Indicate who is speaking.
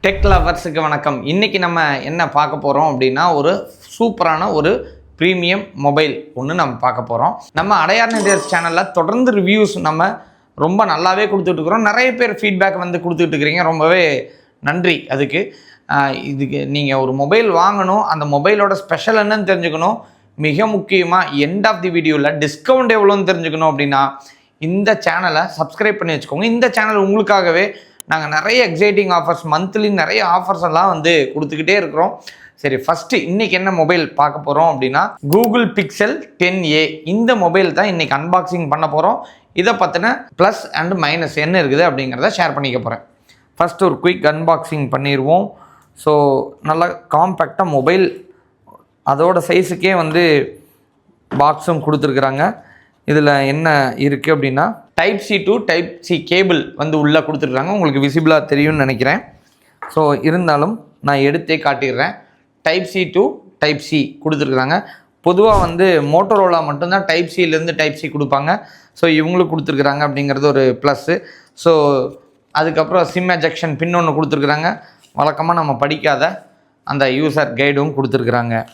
Speaker 1: Tech லவர்ஸுக்கு வணக்கம். இன்றைக்கி நம்ம என்ன பார்க்க போகிறோம் அப்படின்னா, ஒரு சூப்பரான ஒரு ப்ரீமியம் மொபைல் ஒன்று நம்ம பார்க்க போகிறோம். நம்ம அடையார் நெட்வொர்க்ஸ் சேனலில் தொடர்ந்து ரிவ்யூஸ் நம்ம ரொம்ப நல்லாவே கொடுத்துட்ருக்குறோம். நிறைய பேர் ஃபீட்பேக் வந்து கொடுத்துட்ருக்கிறீங்க, ரொம்பவே நன்றி அதுக்கு. இதுக்கு நீங்கள் ஒரு மொபைல் வாங்கணும், அந்த மொபைலோட ஸ்பெஷல் என்னன்னு தெரிஞ்சுக்கணும், மிக முக்கியமாக எண்ட் ஆஃப் தி வீடியோவில் டிஸ்கவுண்ட் எவ்வளோன்னு தெரிஞ்சுக்கணும் அப்படின்னா இந்த சேனலை சப்ஸ்கிரைப் பண்ணி வச்சுக்கோங்க. இந்த சேனல் உங்களுக்காகவே நாங்கள் நிறைய எக்ஸைட்டிங் ஆஃபர்ஸ், மந்த்லி நிறைய ஆஃபர்ஸ் எல்லாம் வந்து கொடுத்துக்கிட்டே இருக்கிறோம். சரி, ஃபஸ்ட்டு இன்றைக்கி என்ன மொபைல் பார்க்க போகிறோம் அப்படின்னா, கூகுள் பிக்சல் 10A. இந்த மொபைல் தான் இன்றைக்கி அன்பாக்சிங் பண்ண போகிறோம். இதை பற்றின ப்ளஸ் அண்ட் மைனஸ் என்ன இருக்குது அப்படிங்கிறத ஷேர் பண்ணிக்க போகிறேன். ஃபஸ்ட்டு ஒரு குயிக் அன்பாக்சிங் பண்ணிடுவோம். ஸோ நல்லா காம்பேக்டாக மொபைல், அதோட சைஸுக்கே வந்து பாக்ஸும் கொடுத்துருக்குறாங்க. இதில் என்ன இருக்குது அப்படின்னா, Type-C to Type-C கேபிள் வந்து உள்ளே கொடுத்துருக்காங்க. உங்களுக்கு விசிபிளாக தெரியும்னு நினைக்கிறேன். ஸோ இருந்தாலும் நான் எடுத்தே காட்டிடுறேன். Type-C to Type-C கொடுத்துருக்குறாங்க. பொதுவாக வந்து மோட்டோரோலா மட்டும்தான் Type-Cலேருந்து Type-C கொடுப்பாங்க. ஸோ இவங்களுக்கு கொடுத்துருக்குறாங்க அப்படிங்கிறது ஒரு ப்ளஸ்ஸு. ஸோ அதுக்கப்புறம் சிம் எஜெக்ஷன் பின் ஒன்று கொடுத்துருக்குறாங்க. வழக்கமாக நம்ம படிக்காத அந்த யூசர் கைடும் கொடுத்துருக்குறாங்க.